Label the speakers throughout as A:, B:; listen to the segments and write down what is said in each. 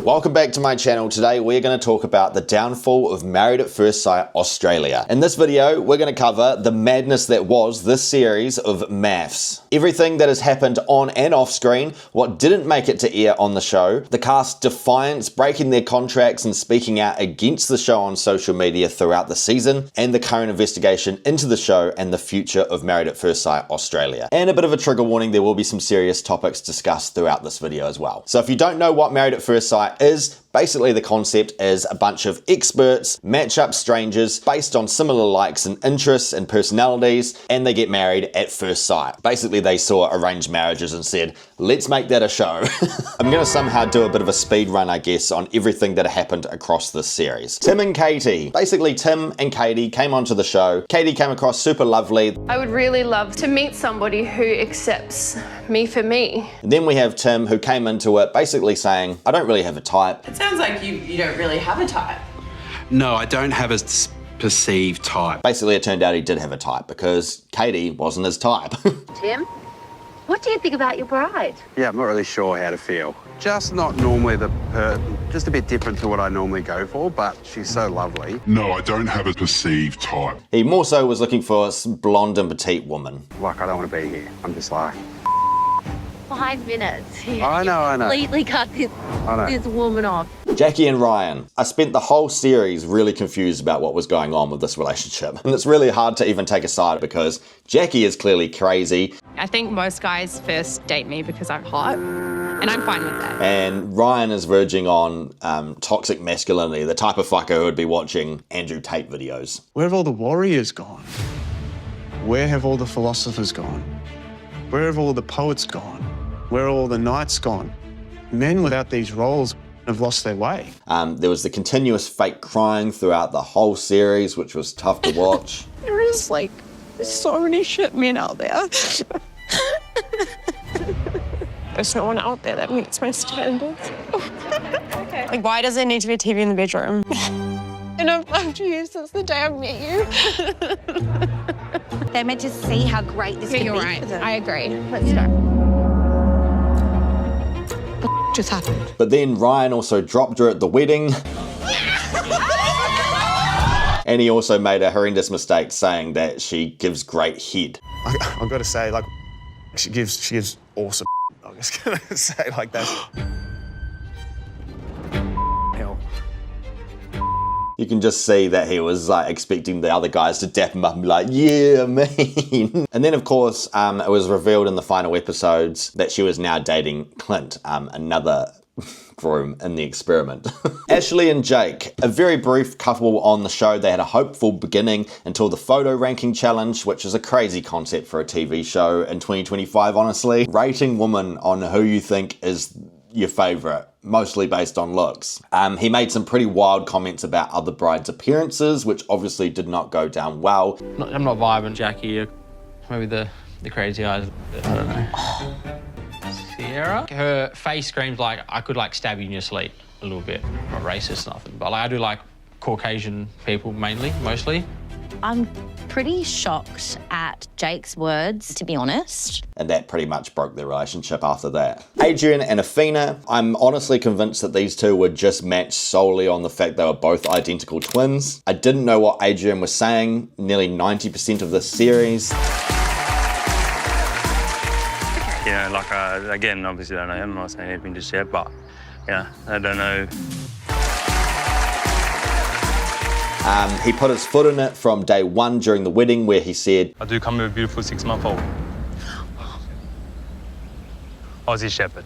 A: welcome back to my channel. Today we're going to talk about the downfall of Married at First Sight Australia. In this video, we're going to cover the madness that was this series of MAFS. Everything that has happened on and off screen, what didn't make it to air on the show, the cast's defiance, breaking their contracts and speaking out against the show on social media throughout the season, and the current investigation into the show and the future of Married at First Sight Australia. And a bit of a trigger warning, there will be some serious topics discussed throughout this video as well. So if you don't know what Married at First Sight is, basically the concept is a bunch of experts match up strangers based on similar likes and interests and personalities, and they get married at first sight. Basically they saw arranged marriages and said, let's make that a show. I'm gonna somehow do a bit of a speed run, I guess, on everything that happened across this series. Tim and Katie. Basically Tim and Katie came onto the show. Katie came across super lovely.
B: I would really love to meet somebody who accepts me for me.
A: And then we have Tim, who came into it basically saying, I don't really have a type.
C: It sounds like you don't really have a type.
D: No, I don't have a perceived type.
A: Basically it turned out he did have a type because Katie wasn't his type.
E: Tim, what do you think about your bride?
F: Yeah, I'm not really sure how to feel.
D: Just not normally just a bit different to what I normally go for, but she's so lovely.
G: No, I don't have a perceived type.
A: He more so was looking for a blonde and petite woman.
F: Like, I don't want to be here. I'm just like...
E: 5 minutes.
F: I know.
E: Completely cut this woman off.
A: Jackie and Ryan. I spent the whole series really confused about what was going on with this relationship. And it's really hard to even take a side because Jackie is clearly crazy.
H: I think most guys first date me because I'm hot, and I'm fine with that.
A: And Ryan is verging on toxic masculinity, the type of fucker who would be watching Andrew Tate videos.
I: Where have all the warriors gone? Where have all the philosophers gone? Where have all the poets gone? Where are all the knights gone? Men without these roles have lost their way.
A: There was the continuous fake crying throughout the whole series, which was tough to watch.
H: There is like so many shit men out there. There's no one out there that meets my standards. Okay. Like, why does there need to be a TV in the bedroom? And I've loved you since the day I met you.
E: They're meant to see how great this could
H: You're
E: be
H: right.
E: for them.
H: I agree. Let's go. Just happened.
A: But then Ryan also dropped her at the wedding. And he also made a horrendous mistake saying that she gives great head.
I: I've got to say, like, she gives awesome. I'm just gonna say like that. Hell.
A: You can just see that he was like expecting the other guys to dap him up and be like, yeah, man. And then of course, it was revealed in the final episodes that she was now dating Clint, another groom in the experiment. Ashley and Jake, a very brief couple on the show. They had a hopeful beginning until the photo ranking challenge, which is a crazy concept for a TV show in 2025, honestly. Rating women on who you think is your favorite, mostly based on looks. He made some pretty wild comments about other brides' appearances, which obviously did not go down well.
J: I'm not vibing Jackie, maybe the crazy eyes, I don't know. Sierra? Her face screams like I could like stab you in your sleep a little bit. Not racist, nothing, but like I do like Caucasian people mostly.
E: I'm pretty shocked at Jake's words, to be honest.
A: And that pretty much broke their relationship after that. Adrian and Athena, I'm honestly convinced that these two were just matched solely on the fact they were both identical twins. I didn't know what Adrian was saying nearly 90% of this series.
K: Yeah, like, again, obviously I don't know him, I'm not saying anything just yet, but yeah, I don't know.
A: He put his foot in it from day one during the wedding where he said,
K: I do come with a beautiful 6-month-old. Aussie Shepherd.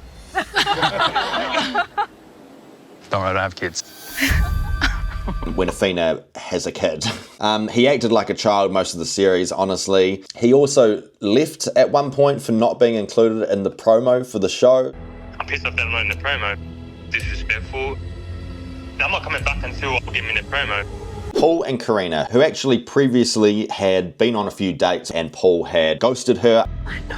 K: Don't worry, I don't have kids.
A: when Athena has a kid. He acted like a child most of the series, honestly. He also left at one point for not being included in the promo for the show.
K: I'm pissed off that I'm not in the promo. Disrespectful. I'm not coming back until I get me in the promo.
A: Paul and Karina, who actually previously had been on a few dates and Paul had ghosted her.
C: I know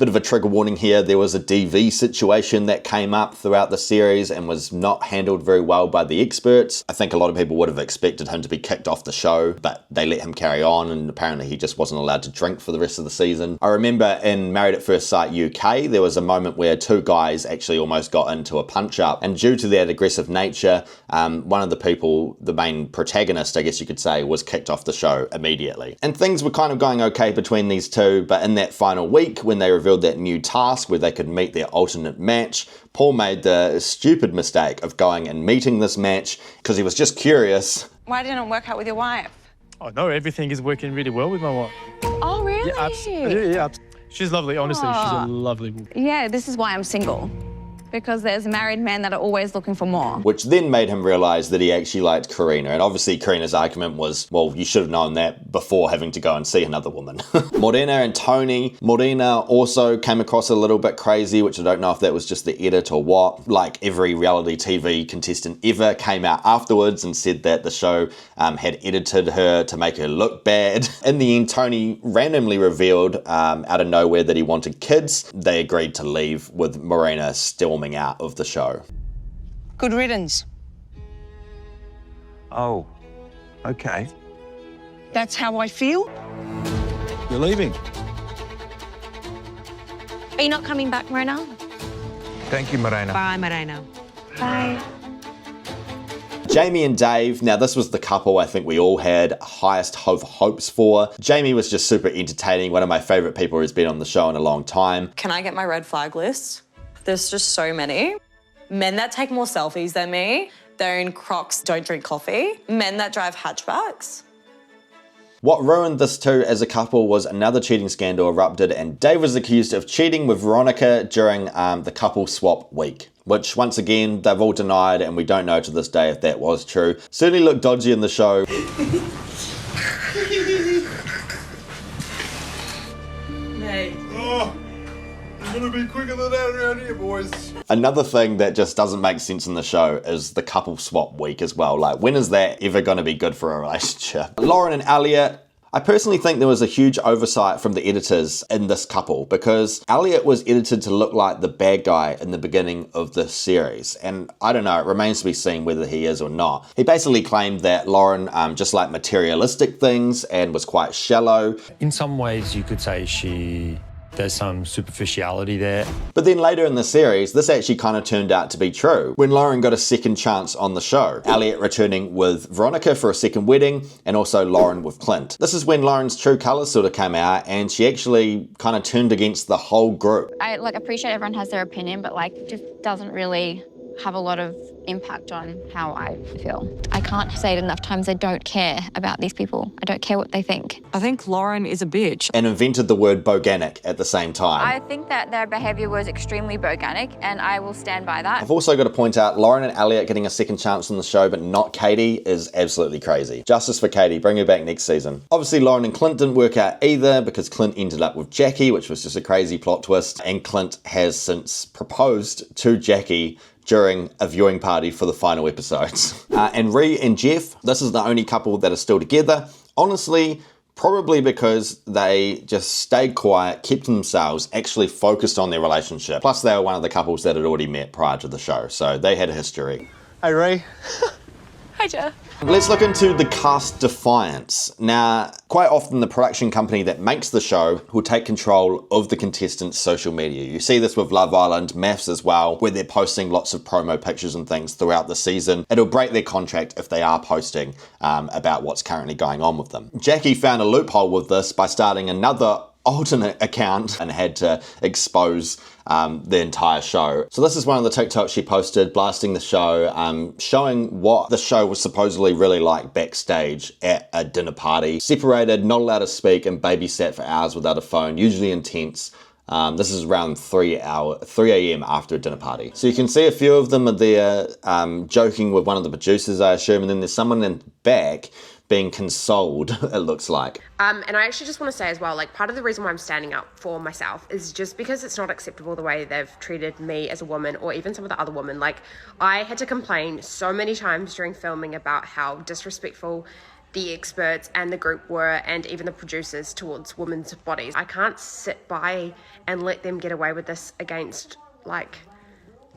A: Bit of a trigger warning here, there was a DV situation that came up throughout the series and was not handled very well by the experts. I think a lot of people would have expected him to be kicked off the show, but they let him carry on, and apparently he just wasn't allowed to drink for the rest of the season. I remember in Married at First Sight UK, there was a moment where two guys actually almost got into a punch-up, and due to that aggressive nature, one of the people, the main protagonist, I guess you could say, was kicked off the show immediately. And things were kind of going okay between these two, but in that final week, when they revealed that new task where they could meet their alternate match, Paul made the stupid mistake of going and meeting this match because he was just curious.
H: Why didn't it work out with your wife?
L: Oh no, everything is working really well with my wife.
H: Oh, really?
L: Yeah, absolutely. Yeah, she's lovely, honestly. She's a lovely woman.
E: Yeah, this is why I'm single. Because there's married men that are always looking for more.
A: Which then made him realise that he actually liked Karina. And obviously Karina's argument was, well, you should have known that before having to go and see another woman. Morena and Tony. Morena also came across a little bit crazy, which I don't know if that was just the edit or what. Like every reality TV contestant ever came out afterwards and said that the show had edited her to make her look bad. In the end, Tony randomly revealed out of nowhere that he wanted kids. They agreed to leave with Morena still out of the show.
H: Good riddance.
M: Oh, okay.
H: That's how I feel.
L: You're leaving.
E: Are you not coming back, Morena?
M: Thank you, Morena.
H: Bye, Morena.
E: Bye.
A: Jamie and Dave, now this was the couple I think we all had highest hopes for. Jamie was just super entertaining, one of my favourite people who's been on the show in a long time.
C: Can I get my red flag list? There's just so many. Men that take more selfies than me. They're in Crocs, don't drink coffee. Men that drive hatchbacks.
A: What ruined this two as a couple was another cheating scandal erupted, and Dave was accused of cheating with Veronica during the couple swap week. Which, once again, they've all denied, and we don't know to this day if that was true. Certainly looked dodgy in the show.
C: Mate.
G: Oh, you're gonna be quicker than that around here, boys.
A: Another thing that just doesn't make sense in the show is the couple swap week as well. Like, when is that ever going to be good for a relationship? Lauren and Elliot, I personally think there was a huge oversight from the editors in this couple because Elliot was edited to look like the bad guy in the beginning of the series. And I don't know, it remains to be seen whether he is or not. He basically claimed that Lauren just liked materialistic things and was quite shallow.
N: In some ways, you could say there's some superficiality there.
A: But then later in the series, this actually kind of turned out to be true. When Lauren got a second chance on the show, Elliot returning with Veronica for a second wedding, and also Lauren with Clint. This is when Lauren's true colours sort of came out, and she actually kind of turned against the whole group.
E: I appreciate everyone has their opinion, but just doesn't really have a lot of impact on how I feel. I can't say it enough times, I don't care about these people. I don't care what they think.
C: I think Lauren is a bitch.
A: And invented the word boganic at the same time.
E: I think that their behaviour was extremely boganic, and I will stand by that.
A: I've also got to point out, Lauren and Elliot getting a second chance on the show, but not Katie, is absolutely crazy. Justice for Katie, bring her back next season. Obviously, Lauren and Clint didn't work out either, because Clint ended up with Jackie, which was just a crazy plot twist, and Clint has since proposed to Jackie during a viewing party for the final episodes. And Ree and Jeff, this is the only couple that are still together. Honestly, probably because they just stayed quiet, kept to themselves, actually focused on their relationship. Plus they were one of the couples that had already met prior to the show, so they had a history.
I: Hey, Ray.
H: Hi, Jeff.
A: Let's look into the cast defiance. Now, quite often the production company that makes the show will take control of the contestants' social media. You see this with Love Island, MAFS as well, where they're posting lots of promo pictures and things throughout the season. It'll break their contract if they are posting about what's currently going on with them. Jackie found a loophole with this by starting another alternate account and had to expose the entire show. So this is one of the TikToks she posted, blasting the show, showing what the show was supposedly really like backstage at a dinner party. Separated, not allowed to speak, and babysat for hours without a phone, usually intense. This is around 3 a.m. after a dinner party. So you can see a few of them are there joking with one of the producers, I assume, and then there's someone in the back being consoled, it looks like.
O: And I actually just want to say as well, part of the reason why I'm standing up for myself is just because it's not acceptable the way they've treated me as a woman, or even some of the other women. I had to complain so many times during filming about how disrespectful the experts and the group were, and even the producers, towards women's bodies. I can't sit by and let them get away with this against, like,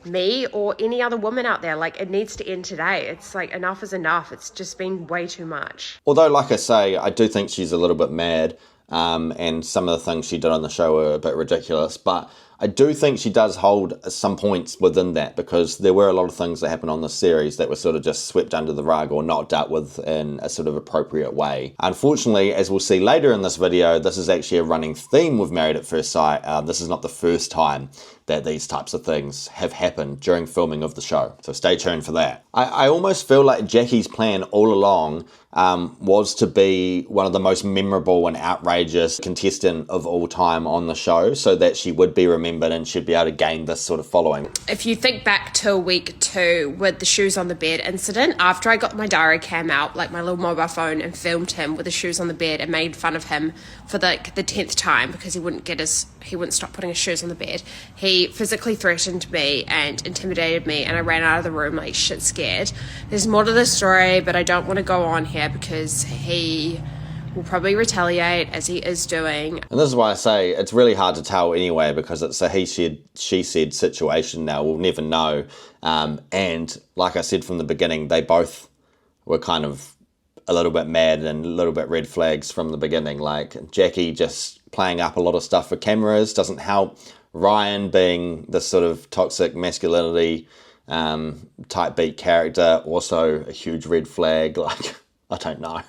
O: me or any other woman out there. Like, it needs to end today. It's like, enough is enough. It's just been way too much.
A: Although, like I say, I do think she's a little bit mad, and some of the things she did on the show were a bit ridiculous, but I do think she does hold some points within that, because there were a lot of things that happened on this series that were sort of just swept under the rug or not dealt with in a sort of appropriate way. Unfortunately, as we'll see later in this video, this is actually a running theme with Married at First Sight. This is not the first time that these types of things have happened during filming of the show. So stay tuned for that. I almost feel like Jackie's plan all along was to be one of the most memorable and outrageous contestant of all time on the show, so that she would be remembered and she'd be able to gain this sort of following.
O: If you think back to week 2 with the shoes on the bed incident, after I got my diary cam out, like my little mobile phone, and filmed him with the shoes on the bed and made fun of him for the 10th time because he wouldn't stop putting his shoes on the bed, he physically threatened me and intimidated me, and I ran out of the room like shit scared. There's more to the story, but I don't want to go on here because he will probably retaliate, as he is doing.
A: And this is why I say it's really hard to tell anyway, because it's a he said, she said situation now. We'll never know. And like I said from the beginning, they both were kind of a little bit mad and a little bit red flags from the beginning. Like, Jackie just playing up a lot of stuff for cameras doesn't help. Ryan being this sort of toxic masculinity type beat character, also a huge red flag. Like, I don't know.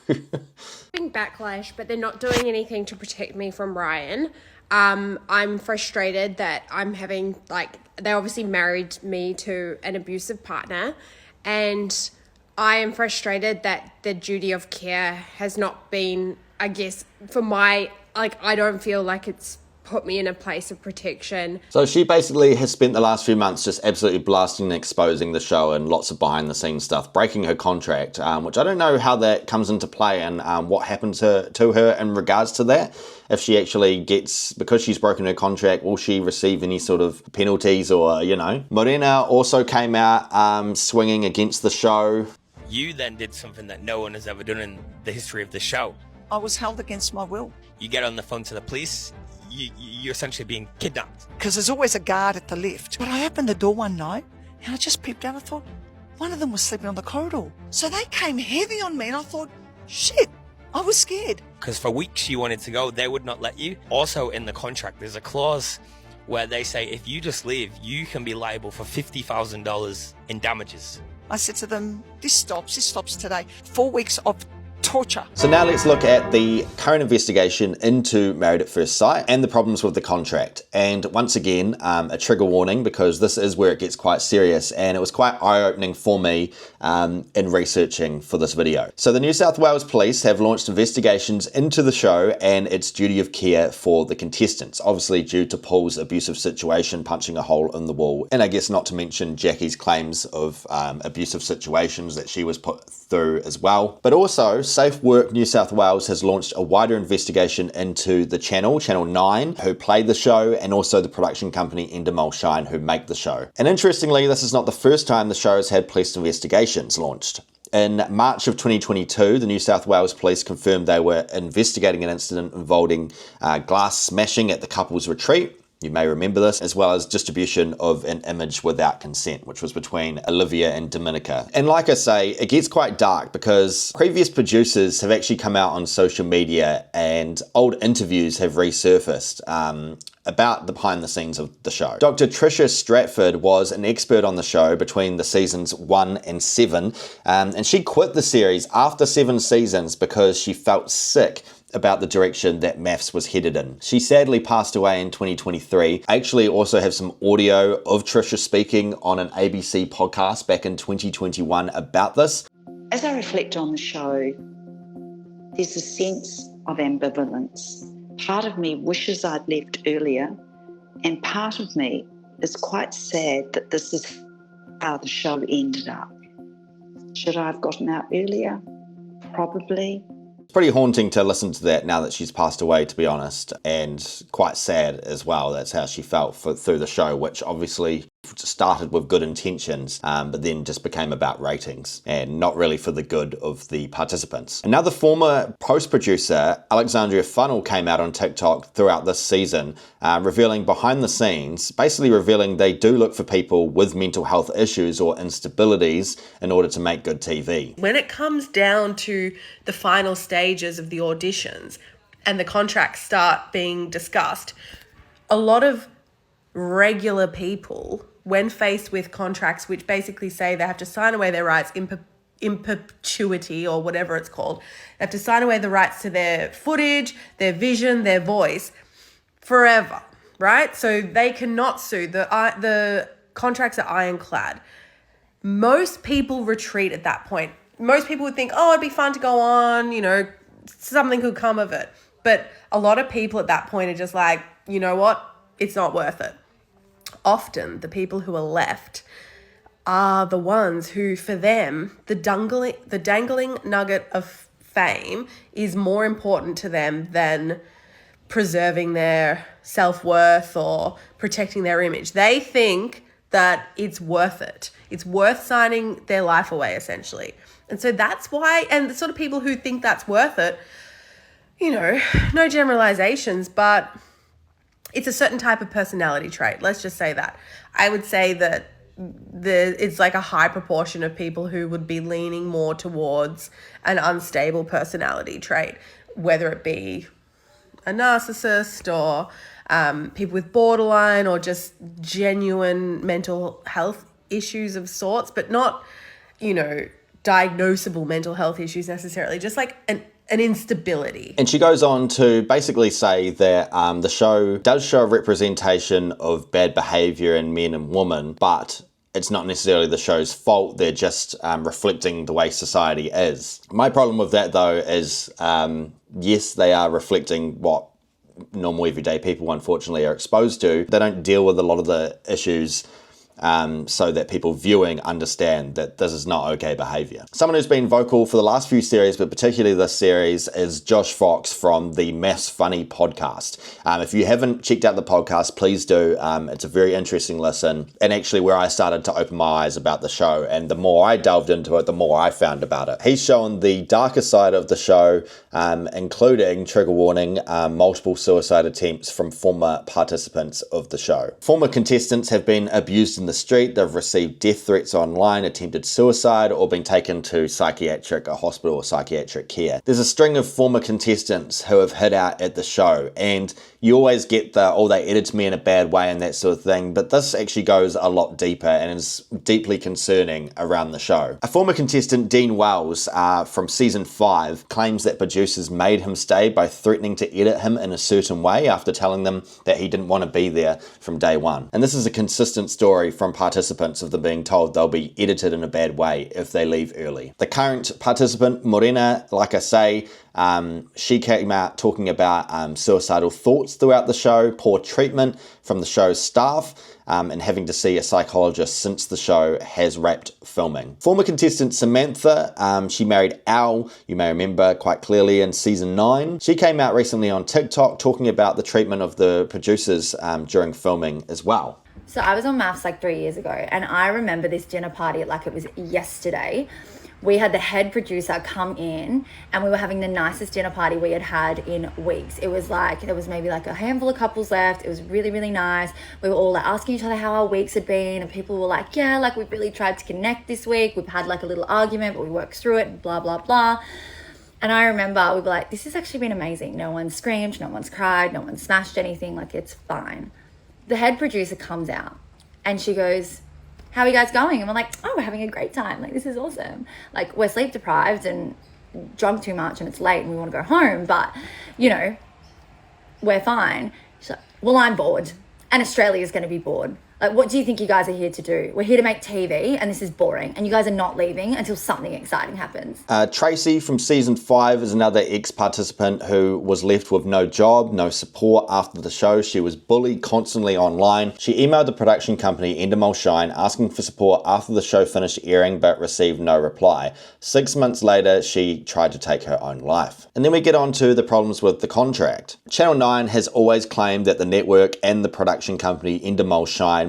O: Backlash, but they're not doing anything to protect me from Ryan. I'm frustrated that I'm having, like, they obviously married me to an abusive partner, and I am frustrated that the duty of care has not been, I guess, for my, like, I don't feel like it's put me in a place of protection. So
A: she basically has spent the last few months just absolutely blasting and exposing the show and lots of behind the scenes stuff, breaking her contract, which I don't know how that comes into play and what happened to her in regards to that. If she actually gets, because she's broken her contract, will she receive any sort of penalties or, you know? Morena also came out swinging against the show.
P: You then did something that no one has ever done in the history of the show.
Q: I was held against my will.
P: You get on the phone to the police, you're essentially being kidnapped.
Q: Because there's always a guard at the lift. But I opened the door one night and I just peeped out. I thought one of them was sleeping on the corridor. So they came heavy on me and I thought, shit, I was scared.
P: Because for weeks you wanted to go, they would not let you. Also in the contract, there's a clause where they say if you just leave, you can be liable for $50,000 in damages.
Q: I said to them, this stops today. 4 weeks of torture.
A: So now let's look at the current investigation into Married at First Sight and the problems with the contract. And once again, a trigger warning, because this is where it gets quite serious, and it was quite eye-opening for me in researching for this video. So the New South Wales Police have launched investigations into the show and its duty of care for the contestants, obviously due to Paul's abusive situation, punching a hole in the wall, and I guess not to mention Jackie's claims of abusive situations that she was put through as well. But also, Safe Work New South Wales has launched a wider investigation into the Channel 9, who played the show, and also the production company Endemol Shine, who make the show. And interestingly, this is not the first time the show has had police investigations launched. In March of 2022, the New South Wales Police confirmed they were investigating an incident involving glass smashing at the couple's retreat. You may remember this, as well as distribution of an image without consent, which was between Olivia and Dominica. And like I say, it gets quite dark because previous producers have actually come out on social media and old interviews have resurfaced about the behind the scenes of the show. Dr. Tricia Stratford was an expert on the show between the seasons 1 and 7, and she quit the series after 7 seasons because she felt sick about the direction that MAFS was headed in. She sadly passed away in 2023. I actually also have some audio of Tricia speaking on an ABC podcast back in 2021 about this.
R: As I reflect on the show, there's a sense of ambivalence. Part of me wishes I'd left earlier, and part of me is quite sad that this is how the show ended up. Should I have gotten out earlier? Probably.
A: It's pretty haunting to listen to that now that she's passed away, to be honest, and quite sad as well. That's how she felt through the show, which obviously started with good intentions, but then just became about ratings and not really for the good of the participants. Another former post-producer, Alexandria Funnel, came out on TikTok throughout this season, revealing behind the scenes, basically revealing they do look for people with mental health issues or instabilities in order to make good TV.
S: When it comes down to the final stages of the auditions and the contracts start being discussed, a lot of regular people, when faced with contracts which basically say they have to sign away their rights in perpetuity or whatever it's called, they have to sign away the rights to their footage, their vision, their voice forever, right? So they cannot sue. The contracts are ironclad. Most people retreat at that point. Most people would think, oh, it'd be fun to go on, you know, something could come of it. But a lot of people at that point are just like, you know what? It's not worth it. Often the people who are left are the ones who, for them, the dangling nugget of fame is more important to them than preserving their self-worth or protecting their image. They think that it's worth it. It's worth signing their life away, essentially. And so that's why, and the sort of people who think that's worth it, you know, no generalizations, but it's a certain type of personality trait. Let's just say that. I would say that it's like a high proportion of people who would be leaning more towards an unstable personality trait, whether it be a narcissist or people with borderline or just genuine mental health issues of sorts, but not, you know, diagnosable mental health issues necessarily, just like an instability.
A: And she goes on to basically say that the show does show a representation of bad behavior in men and women, but it's not necessarily the show's fault. They're just reflecting the way society is. My problem with that, though, is yes, they are reflecting what normal everyday people unfortunately are exposed to. They don't deal with a lot of the issues so that people viewing understand that this is not okay behavior. Someone who's been vocal for the last few series, but particularly this series, is Josh Fox from the MAFS Funny podcast. If you haven't checked out the podcast, please do. It's a very interesting listen, and actually where I started to open my eyes about the show, and the more I delved into it, the more I found about it. He's shown the darker side of the show, including, trigger warning, multiple suicide attempts from former participants of the show. Former contestants have been abused in the street, they've received death threats online, attempted suicide, or been taken to psychiatric or hospital or psychiatric care. There's a string of former contestants who have hid out at the show, and you always get the, oh, they edited me in a bad way and that sort of thing, but this actually goes a lot deeper and is deeply concerning around the show. A former contestant, Dean Wells, from season 5, claims that producers made him stay by threatening to edit him in a certain way after telling them that he didn't want to be there from day one. And this is a consistent story from participants of them being told they'll be edited in a bad way if they leave early. The current participant, Morena, like I say, she came out talking about suicidal thoughts throughout the show, poor treatment from the show's staff, and having to see a psychologist since the show has wrapped filming. Former contestant Samantha, she married Al, you may remember quite clearly in season 9. She came out recently on TikTok talking about the treatment of the producers during filming as well.
T: So I was on MAFS like 3 years ago, and I remember this dinner party like it was yesterday. We had the head producer come in and we were having the nicest dinner party we had had in weeks. It was like, there was maybe like a handful of couples left. It was really, really nice. We were all like asking each other how our weeks had been, and people were like, yeah, like we've really tried to connect this week. We've had like a little argument, but we worked through it and blah, blah, blah. And I remember we were like, this has actually been amazing. No one screamed, no one's cried, no one smashed anything, like it's fine. The head producer comes out and she goes, how are you guys going? And we're like, oh, we're having a great time. Like, this is awesome. Like, we're sleep deprived and drunk too much and it's late and we want to go home, but, you know, we're fine. She's like, well, I'm bored and Australia's going to be bored. Like, what do you think you guys are here to do? We're here to make TV and this is boring and you guys are not leaving until something exciting happens.
A: Tracy from season 5 is another ex-participant who was left with no job, no support after the show. She was bullied constantly online. She emailed the production company Endemol Shine asking for support after the show finished airing but received no reply. 6 months later, she tried to take her own life. And then we get on to the problems with the contract. Channel 9 has always claimed that the network and the production company Endemol Shine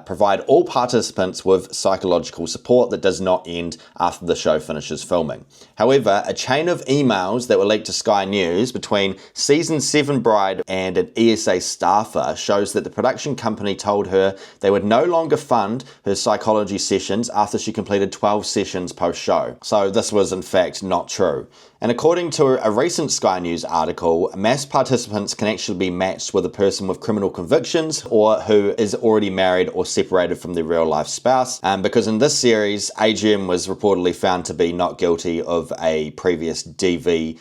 A: provide all participants with psychological support that does not end after the show finishes filming. However, a chain of emails that were leaked to Sky News between Season 7 bride and an ESA staffer shows that the production company told her they would no longer fund her psychology sessions after she completed 12 sessions post-show. So this was in fact not true. And according to a recent Sky News article, MAFS participants can actually be matched with a person with criminal convictions or who is already married or separated from their real life spouse, because in this series, AGM was reportedly found to be not guilty of a previous DV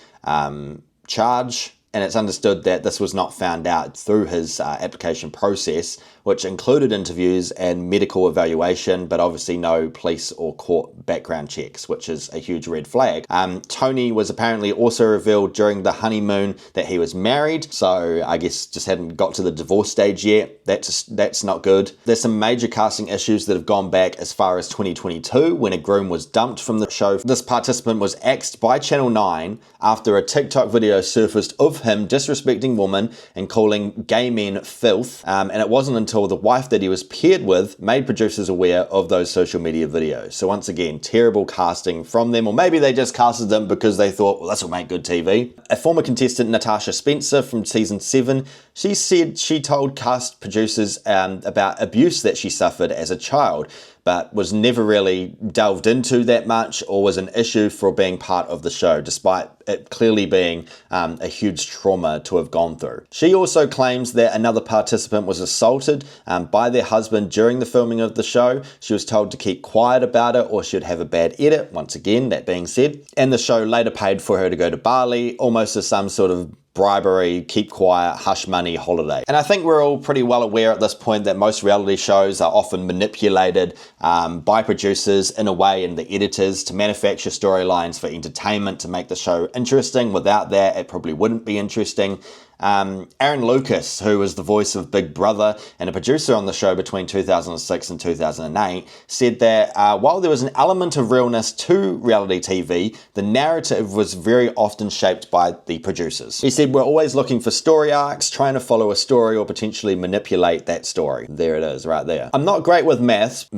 A: charge. And it's understood that this was not found out through his application process, which included interviews and medical evaluation, but obviously no police or court background checks, which is a huge red flag. Tony was apparently also revealed during the honeymoon that he was married, so I guess just hadn't got to the divorce stage yet. That's not good. There's some major casting issues that have gone back as far as 2022, when a groom was dumped from the show. This participant was axed by Channel 9 after a TikTok video surfaced of him disrespecting women and calling gay men filth, and it wasn't until the wife that he was paired with made producers aware of those social media videos. So once again, terrible casting from them, or maybe they just casted them because they thought, well, this will make good TV. A former contestant, Natasha Spencer from Season 7, she said she told cast producers about abuse that she suffered as a child, but was never really delved into that much or was an issue for being part of the show, despite it clearly being a huge trauma to have gone through. She also claims that another participant was assaulted by their husband during the filming of the show. She was told to keep quiet about it or she'd have a bad edit, once again, that being said. And the show later paid for her to go to Bali, almost as some sort of bribery, keep quiet, hush money holiday. And I think we're all pretty well aware at this point that most reality shows are often manipulated by producers in a way, and the editors, to manufacture storylines for entertainment to make the show interesting. Without that, it probably wouldn't be interesting. Aaron Lucas, who was the voice of Big Brother and a producer on the show between 2006 and 2008, said that while there was an element of realness to reality TV, the narrative was very often shaped by the producers. He said, we're always looking for story arcs, trying to follow a story or potentially manipulate that story. There it is, right there. I'm not great with maths,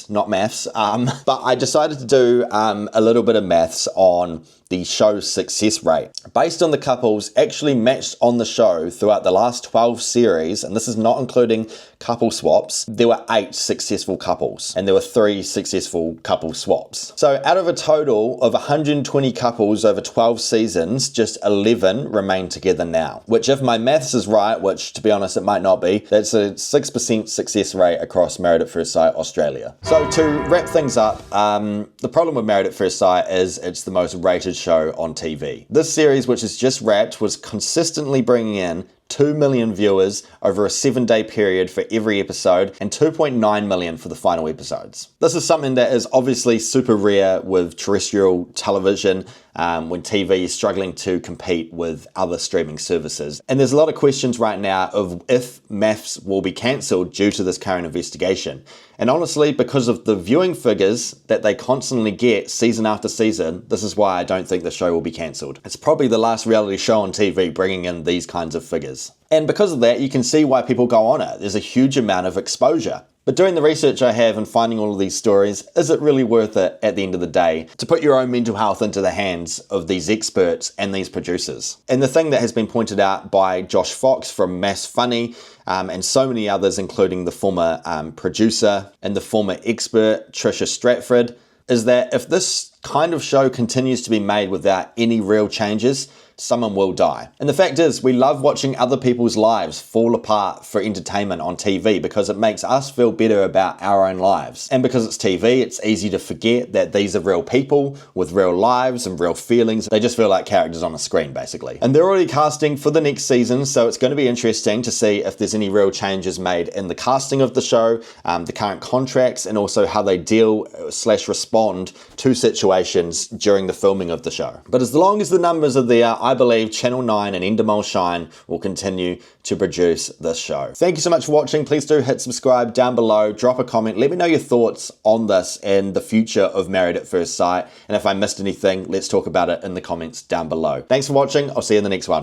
A: not maths, but I decided to do a little bit of maths on the show's success rate. Based on the couples actually matched on the show throughout the last 12 series, and this is not including couple swaps, there were 8 successful couples and there were 3 successful couple swaps. So out of a total of 120 couples over 12 seasons, just 11 remain together now, which, if my maths is right, which to be honest it might not be, that's a 6% success rate across Married at First Sight Australia. So to wrap things up, the problem with Married at First Sight is it's the most rated show on TV. This series, which is just wrapped, was consistently bringing in 2 million viewers over a 7-day period for every episode and 2.9 million for the final episodes. This is something that is obviously super rare with terrestrial television when TV is struggling to compete with other streaming services. And there's a lot of questions right now of if MAFS will be cancelled due to this current investigation. And honestly, because of the viewing figures that they constantly get season after season, this is why I don't think the show will be cancelled. It's probably the last reality show on TV bringing in these kinds of figures. And because of that, you can see why people go on it. There's a huge amount of exposure. But doing the research I have and finding all of these stories, is it really worth it at the end of the day to put your own mental health into the hands of these experts and these producers? And the thing that has been pointed out by Josh Fox from Mass Funny and so many others, including the former producer and the former expert Trisha Stratford, is that if this kind of show continues to be made without any real changes, someone will die. And the fact is, we love watching other people's lives fall apart for entertainment on TV because it makes us feel better about our own lives. And because it's TV, it's easy to forget that these are real people with real lives and real feelings. They just feel like characters on a screen, basically. And they're already casting for the next season, so it's going to be interesting to see if there's any real changes made in the casting of the show, the current contracts, and also how they deal / respond to situations during the filming of the show. But as long as the numbers are there, I believe Channel 9 and Endemol Shine will continue to produce this show. Thank you so much for watching. Please do hit subscribe down below, drop a comment, let me know your thoughts on this and the future of Married at First Sight. And if I missed anything, let's talk about it in the comments down below. Thanks for watching. I'll see you in the next one.